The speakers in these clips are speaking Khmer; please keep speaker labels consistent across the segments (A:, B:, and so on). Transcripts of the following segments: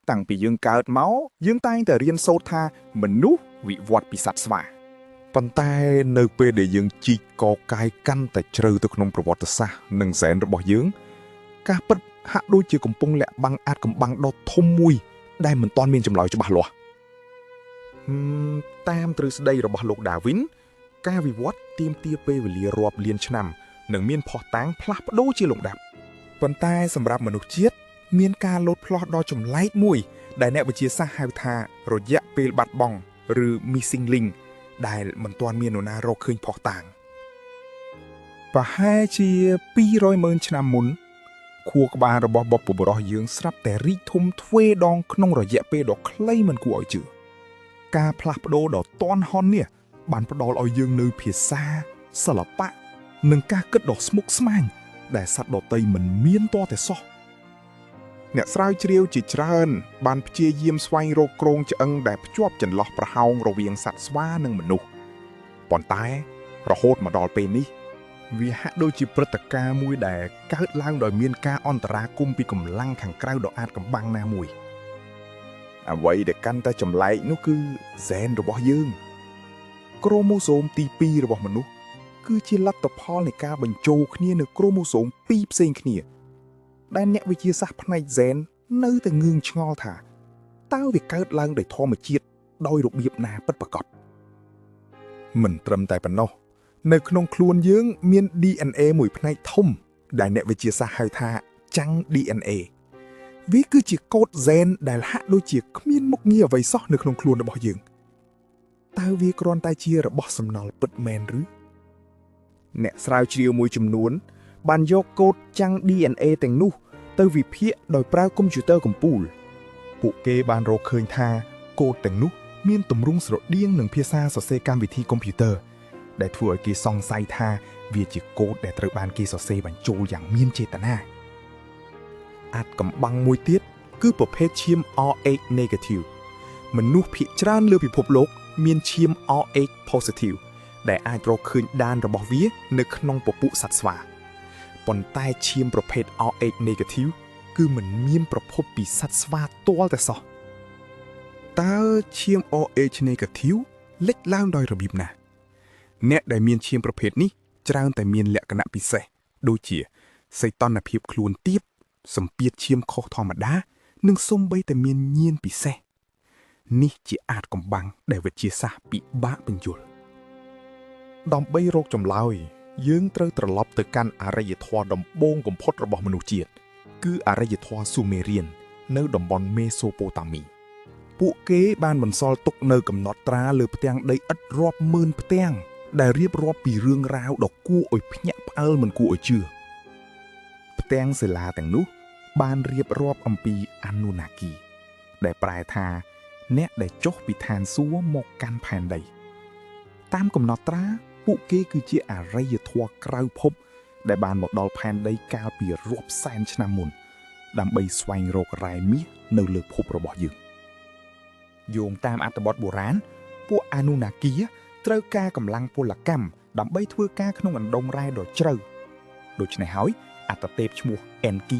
A: តាំងពីយើងកើតមកយើងតែងតែរៀនសូត្រថាមនុស្សវិវត្តពីសត្វស្វាប៉ុន្តែនៅពេលដែលយើងជីកកកាយកាន់តែជ្រៅទៅក្នុងប្រវត្តិសាស្ត្រនិងសែនរបស់យើងការពិតហាក់ដូចជាកំពុងលាក់បាំងអាចកំបាំងដ៏ធំមួយដែលមិនទាន់មានចម្លើយច្បាស់លាស់តាមទ្រឹស្ដីរបស់លោកដាវីនការវិវត្តទាមទារពេលវេលារាប់លានឆ្នាំនិងមានភស្តុតាងផ្លាស់ប្ដូរជាលំដាប់ប៉ុន្តែសម្រាប់មនុស្សជាតិមានការលោតផ្លោះដ៏ចម្លែកមួយដែលអ្នកវិទ្យាសាស្ត្រហៅថារយៈពេលបាត់បង់ឬ missing link ដែលមិនទាន់មាននរណារកឃើញភស្តុតាងប្រហែលជា200,000ឆ្នាំមុនខួរក្បាលរបស់បុព្វបុរសយើងស្រាប់តែរីកធំទ្វេដងក្នុងរយៈពេលដ៏ខ្លីមិនគួរឲ្យជឿការផ្លាស់ប្ដូរដ៏ទាន់ហន់នេះបានផ្ដល់ឲ្យយើងនូវភាសាសិល្បៈនិងការគិតដ៏ស្មុគស្មាញដែលសត្វដទៃមិនមានតតែសោះអ្នកស្រាវជ្រាវជាច្រើនបានព្យាយាមស្វែងរកគ្រោងឆ្អឹងដែលភ្ជាប់ចន្លោះប្រហោងរវាងសត្វស្វានិងមនុស្សប៉ុន្តែរហូតមកដល់ពេលនេះវាហាក់ដូចជាព្រឹត្តិការណ៍មួយដែលកើតឡើងដោយមានការអន្តរាគមន៍ពីកម្លាំងខាងក្រៅដ៏អាចកំបាំងណាមួយអ្វីដែលកាន់តែចម្លែកនោះគឺហ្សែនរបស់យើងក្រូម៉ូសូមទី2របស់មនុស្សគឺជាលទ្ធផលនៃការបញ្ចូលគ្នានៅក្រូម៉ូសូម2ផ្សេងគ្នាដែលអ្នកវិទ្យាសាស្ត្រផ្នែកហ្សែននៅតែងឿងឆ្ងល់ថាតើវាកើតឡើងដោយធម្មជាតិដោយរបៀបណាពិតប្រាកដមិនត្រឹមតែប៉ុណ្ណោះនៅក្នុងខ្លួនយើងមាន DNA មួយផ្នែកធំដែលអ្នកវិទ្យាសាស្ត្រហៅថាចាំង DNA វាគឺជាកូដហ្សែនដែលហាក់ដូចជាគ្មានមុខងារអ្វីសោះនៅក្នុងខ្លួនរបស់យើងតើវាគ្រាន់តែជារបស់សំណល់ពិតមែនឬអ្នកស្រាវជ្រាវមួយចំនួនបានយកកូដចាំង DNA ទាំងនោះទៅវិភាគដោយប្រើកុំព្យូទ័រកំពូលពួកគេបានរកឃើញថាកូដទាំងនោះមានទម្រង់ស្រដៀងនឹងភាសាសរសេរកម្មវិធីកុំព្យូទ័រដែលធ្វើឲ្យគេសង្ស័យថាវាជាកូដដែលត្រូវបានគេសរសេរបញ្ចូលយ៉ាងមានចេតនាអាចកំបាំងមួយទៀតគឺប្រភេទឈាម Rh negative មនុស្សភាគច្រើនលើពិភពលោកមានឈាម Rh positive ដែលអាចរកឃើញដានរបស់វានៅក្នុងពពួកសត្វស្វាប៉ុន្តែឈាមប្រភេទ Rh negative គឺមិនមានប្រភពពីសត្វស្វាទាល់តែសោះតើឈាម Rh negative លេចឡើងដោយរបៀបណាអ្នកដែលមានឈាមប្រភេទនេះច្រើនតែមានលក្ខណៈពិសេសដូចជាសីតុណ្ហភាពខ្លួនទាបសម្ពាធឈាមខុសធម្មតានិងសូម្បីតែមានញៀនពិសេសនេះជាអាចកំបាំងដែលវិទ្យាសាស្ត្រពិបាកបញ្យល់ដើម្បីរកចម្លើយយើងត្រូវត្រឡប់ទៅកាន់អរិយធម៌ដំបូងបំផុតរបស់មនុស្សជាតិគឺអរិយធម៌ស៊ូមេរៀននៅតំបន់មេសូប៉ូតាមីពួកគេបានបន្សល់ទុកនៅកំណត់ត្រាលើផ្ទាំងដីឥដ្ឋរាប់ម៉ឺនផ្ទាំងដែលរៀបរាប់ពីរឿងរ៉ាវដ៏គួរឲ្យភ្ញាក់ផ្អើលមិនគួរឲ្យជឿផ្ទាំងសិលាទាំងនោះបានរៀបរាប់អំពីអានូណាគីដែលប្រែថាអ្នកដែលចុះពីឋានសួគ៌មកកាន់ផែនដីតាមកំណត់ត្រាពួកគេគឺជាអរិយធម៌ក្រៅភពដែលបានមកដល់ផែនដីកាលពីរាប់សែនឆ្នាំមុនដើម្បីស្វែងរករ៉ែមាសនៅលើភពរបស់យើងយោងតាមអត្ថបទបុរាណពួកអានូណាគីត្រូវការកម្លាំងពលកម្មដើម្បីធ្វើការក្នុងអណ្ដុងរ៉ែដ៏ជ្រៅដូច្នេះហើយអត្តទេពឈ្មោះអេនគី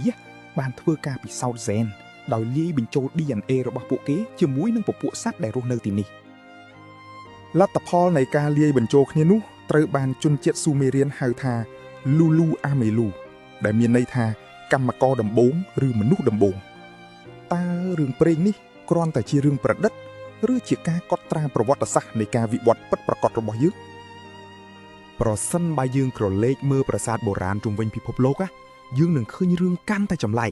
A: បានធ្វើការពិសោធន៍ហ្សែនដោយលាយបញ្ចូល DNA របស់ពួកគេជាមួយនឹងពពួកសត្វដែលរស់នៅទីនេះលទ្ធផលនៃការលាយបញ្ចូលគ្នានោះត្រូវបានជនជាតិស៊ូមេរៀនហៅថា Lulu Amelu ដែលមានន័យថាកម្មករដំបូងឬមនុស្សដំបូងតើរឿងព្រេងនេះគ្រាន់តែជារឿងប្រឌិតឬជាការកត់ត្រាប្រវត្តិសាស្ត្រនៃការវិវត្តពិតប្រាកដរបស់យើងប្រសិនបើយើងក្រឡេកមើលប្រាសាទបុរាណជុំវិញពិភពលោកយើងនឹងឃើញរឿងកាន់តែចម្លែក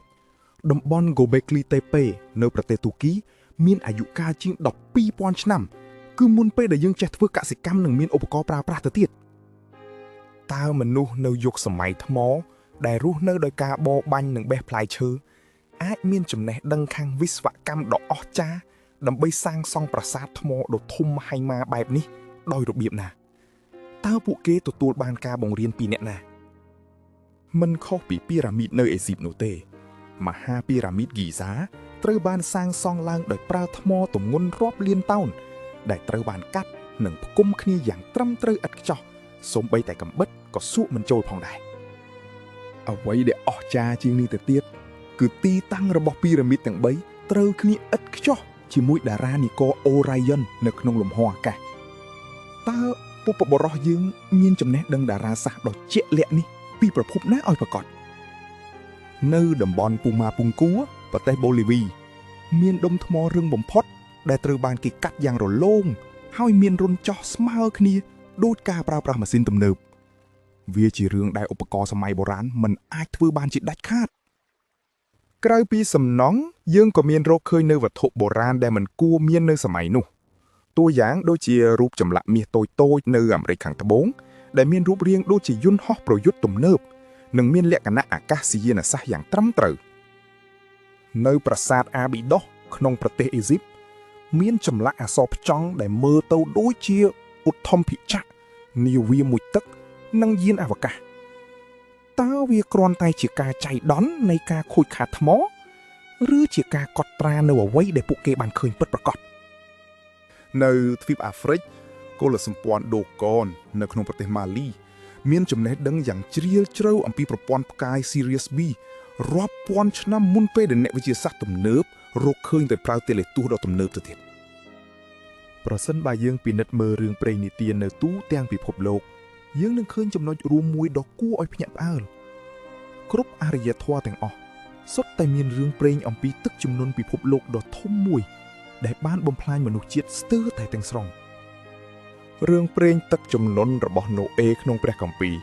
A: តំបន់ Göbekli Tepe នៅប្រទេសទូគីមានអាយុកាលជាង 12,000 ឆ្នាំគឺមុនពេលដែលយើងចេះធ្វើកសិកម្មនិងមានឧបករណ៍ប្រើប្រាស់ទៅទៀតតើមនុស្សនៅយុគសម័យថ្មដែលរស់នៅដោយការបរបាញ់និងបេះផ្លែឈើអាចមានចំណេះដឹងខាងវិស្វកម្មដ៏អស្ចារ្យដើម្បីសាងសង់ប្រាសាទថ្មដ៏ធំមហិមាបែបនេះដោយរបៀបណាតើពួកគេទទួលបានការបង្រៀនពីអ្នកណាមិនខុសពីពីរ៉ាមីតនៅអេស៊ីបនោះទេមហាពីរ៉ាមីតហ្គីហ្សាត្រូវបានសាងសង់ឡើងដោយប្រើថ្មទម្ងន់រាប់លានតោនដែលត្រូវបានកាត់និងផ្គុំគ្នាយ៉ាងត្រឹមត្រូវឥតខ្ចោះសូម្បីតែកំបិតក៏សួកមិនចូលផងដែរអ្វីដែលអស្ចារ្យជាងនេះទៅទៀត គឺទីតាំងរបស់ពីរ៉ាមីតទាំង3ត្រូវគ្នាឥតខ្ចោះជាមួយតារានិករអូរ៉ាយ័ននៅក្នុងលំហអាកាសតើពុបបរោះយើងមានចំណេះដឹងតារាសាស្ត្រដ៏ជាក់លាក់នេះពីប្រភពណាឲ្យប្រកបនៅតំបន់ពូម៉ាពុងគួរប្រទេសបូលីវីមានដុំថ្មរឹងបំផុតដែលត្រូវបានគេកាត់យ៉ាងរលោងហើយមានរុនចោះស្មើគ្នាដូចការប្រើប្រាស់ម៉ាស៊ីនទំនើបវាជារឿងដែលឧបករណ៍សម័យបុរាណមិនអាចធ្វើបានជាដាច់ខាតក្រៅពីសំណង់យើងក៏មានរកឃើញនៅវត្ថុបុរាណដែលមិនគួរមាននៅសម័យនោះតួយ៉ាងដូចជារូបចម្លាក់មាសតូចៗនៅអាមេរិកខាងត្បូងដែលមានរូបរាងដូចជាយន្តហោះប្រយុទ្ធទំនើបនិងមានលក្ខណៈអាកាសយានសាស្ត្រយ៉ាងត្រឹមត្រូវនៅប្រាសាទអាប៊ីដោសក្នុងប្រទេសអេស៊ីបមានចម្លាក់អក្សរផ្ចង់ដែលមើលទៅដូចជាឧទ្ធម្ភិចក្រនាវាមួយទឹកនិងយានអវកាសតើវាគ្រាន់តែជាការចៃដន្យនៃការខូចខាតថ្មឬជាការកត់ត្រានៅអ្វីដែលពួកគេបានឃើញពិតប្រាកដនៅទ្វីបអាហ្វ្រិកកុលសម្ព័ន្ធដូកននៅក្នុងប្រទេសម៉ាលីមានចំណេះដឹងយ៉ាងជ្រាលជ្រៅអំពីប្រព័ន្ធផ្កាយ Sirius B រាប់ពាន់ឆ្នាំមុនពេលដែលអ្នកវិទ្យាសាស្ត្រទំនើបរកឃើញដោយប្រើតេលេទូសដ៏ទំនើបទៅទៀតប្រសិនបើយើងពិនិត្យមើលរឿងព្រេងនិទាននៅទូទាំងពិភពលោកយើងនឹងឃើញចំណុចរួមមួយដ៏គួរឲ្យភ្ញាក់ផ្អើលគ្រប់អរិយធម៌ទាំងអស់សុទ្ធតែមានរឿងព្រេងអំពីទឹកជំនន់ពិភពលោកដ៏ធំមួយដែលបានបំផ្លាញមនុស្សជាតិស្ទើរតែទាំងស្រុងរឿងព្រេងទឹកជំនន់របស់ណូអេក្នុងព្រះគម្ពីរ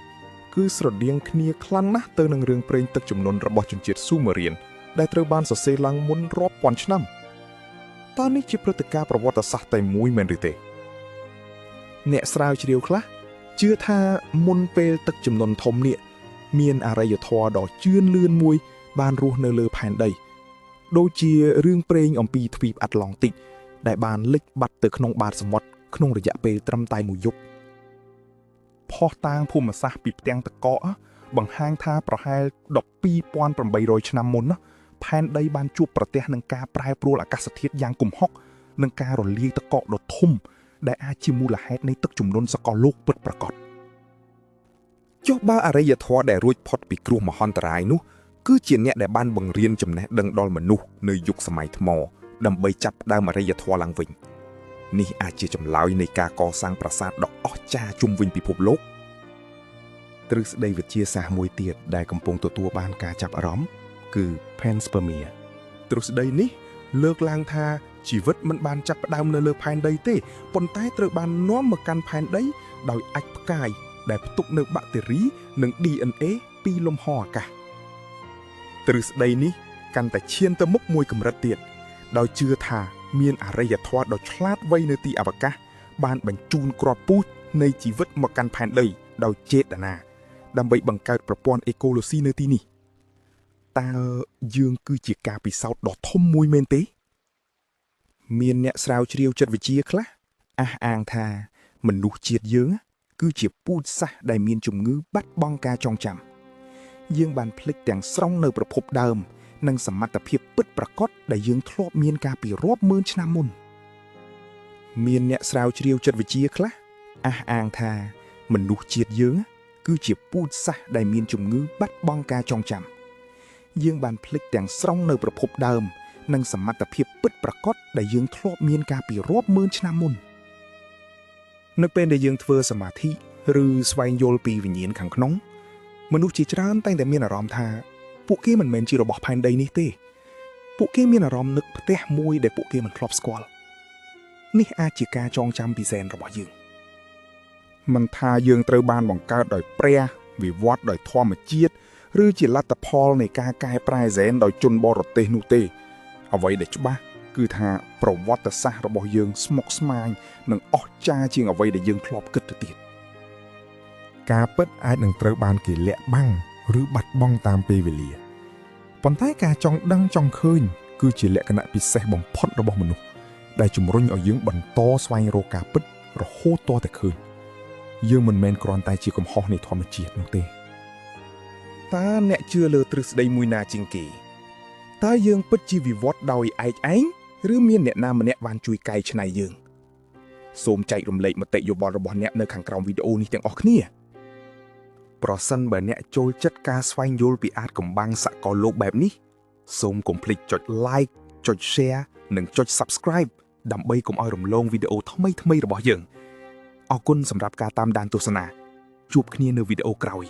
A: គឺស្រដៀងគ្នាខ្លាំងណាស់ទៅនឹងរឿងព្រេងទឹកជំនន់របស់ជនជាតិស៊ូមេរៀនដែលត្រូវបានសរសេរឡើងមុនរាប់ពាន់ឆ្នាំតើនេះជាព្រឹត្តិការណ៍ប្រវត្តិសាស្ត្រតែមួយមែនឬទេអ្នកស្រាវជ្រាវខ្លះជឿថាមុនពេលទឹកជំនន់ធំនេះមានអរិយធម៌ដ៏ជឿនលឿនមួយបានរស់នៅលើផែនដីដូចជារឿងព្រេងអំពីទ្វីបអាត្លង់ទិកដែលបានលិចបាត់ទៅក្នុងបាតសមុទ្រក្នុងរយៈពេលត្រឹមតែមួយយប់ផុសតាងភូមិសាស្ត្រពីផ្ទាំងទឹកកកបង្ហាញថាប្រហែល 12,800 ឆ្នាំមុនផែនដីបានជួបប្រទះនឹងការប្រែប្រួលអាកាសធាតុយ៉ាងគំហុកនិងការរលាយទឹកកកដ៏ធំដែលអាចជាមូលហេតុនៃទឹកជំនន់សកលលោកពិតប្រាកដចុះបើអរិយធម៌ដែលរួចផុតពីគ្រោះមហន្តរាយនោះគឺជាអ្នកដែលបានបង្រៀនចំណេះដឹងដល់មនុស្សនៅយុគសម័យថ្មដើម្បីចាប់ផ្ដើមអរិយធម៌ឡើងវិញនេះអាចជាចម្លើយនៃការកសាងប្រាសាទដ៏អស្ចារ្យជុំវិញពិភពលោកទ្រឹស្ដីវិទ្យាសាស្ត្រមួយទៀតដែលកំពុងទទួលបានការចាប់អារម្មណ៍គឺ Panspermia ទ្រឹស្ដីនេះលើកឡើងថាជីវិតមិនបានចាប់ផ្ដើមនៅលើផែនដីទេប៉ុន្តែត្រូវបាននាំមកកាន់ផែនដីដោយអាចផ្កាយដែលផ្ទុកនៅបាក់តេរីនិង DNA ពីលំហអាកាសទ្រឹស្ដីនេះកាន់តែឈានទៅមុខមួយកម្រិតទៀតដោយជឿថាមានអរិយធម៌ដ៏ឆ្លាតវៃនៅទីអវកាសបានបញ្ជូនគ្រាប់ពូជនៃជីវិតមកកាន់ផែនដីដោយចេតនាដើម្បីបង្កើតប្រព័ន្ធអេកូឡូស៊ីនៅទីនេះតើយើងគឺជាការពិសោធន៍ដ៏ធំមួយមែនទេមានអ្នកស្រាវជ្រាវចិត្តវិទ្យាខ្លះអះអាងថាមនុស្សជាតិយើងគឺជាពូជសាសន៍ដែលមានជំងឺបាត់បង់ការចងចាំយើងបានភ្លេចទាំងស្រុងនៅប្រភពដើមនិងសមត្ថភាពពិតប្រាកដដែលយើងធ្លាប់មានកាលពីរាប់ម៉ឺនឆ្នាំមុនមានអ្នកស្រាវជ្រាវចិត្តវិទ្យាខ្លះអះអាងថាមនុស្សជាតិយើងគឺជាពូជសាសន៍ដែលមានជំងឺបាត់បង់ការចងចាំយើងបានភ្លេចទាំងស្រុងនៅប្រភពដើមនិងសមត្ថភាពពិតប្រាកដដែលយើងធ្លាប់មានកាលពីរាប់ម៉ឺនឆ្នាំមុននៅពេលដែលយើងធ្វើសមាធិឬស្វែងយល់ពីវិញ្ញាណខាងក្នុងមនុស្សជាច្រើនតែងតែមានអារម្មណ៍ថាពួកគេមិនមែនជារបស់ផែនដីនេះទេពួកគេមានអារម្មណ៍នឹកផ្ទះមួយដែលពួកគេមិនធ្លាប់ស្គាល់នេះអាចជាការចងចាំពីសែនរបស់យើងមិនថាយើងត្រូវបានបង្កើតដោយព្រះវិវត្តដោយធម្មជាតិឬជាលទ្ធផលនៃការកែប្រែហ្សែនដោយជនបរទេសនោះទេអ្វីដែលច្បាស់គឺថាប្រវត្តិសាស្ត្ររបស់យើងស្មុគស្មាញនិងអស្ចារ្យជាងអ្វីដែលយើងធ្លាប់គិតទៅទៀតការពិតអាចនឹងត្រូវបានគេលាក់បាំងឬបាត់បង់តាមពេលវេលាប៉ុន្តែការចង់ដឹងចង់ឃើញគឺជាលក្ខណៈពិសេសបំផុតរបស់មនុស្សដែលជំរុញឲ្យយើងបន្តស្វែងរកការពិតរហូតទាល់តែឃើញយើងមិនមែនគ្រាន់តែជាកំហុសនៃធម្មជាតិនោះទេតើអ្នកជឿលើទ្រឹស្ដីមួយណាជាងគេតើយើងពិតជាវិវត្តដោយឯកឯងឬមានអ្នកណាម្នាក់បានជួយកែច្នៃយើងសូមចែករំលែកមតិយោបល់របស់អ្នកនៅខាងក្រោមវីដេអូនេះទាំងអស់គ្នាប្រសិនបើអ្នកចូលចិត្តការស្វែងយល់ពីអាថ៌កំបាំងសកលលោកបែបនេះ សូមកុំភ្លេចចុច like ចុច share និងចុច subscribe ដើម្បីកុំឲ្យរំលងវីដេអូថ្មីៗរបស់យើងអរគុណសម្រាប់ការតាមដានទស្សនាជួបគ្នានៅវីដេអូក្រោយ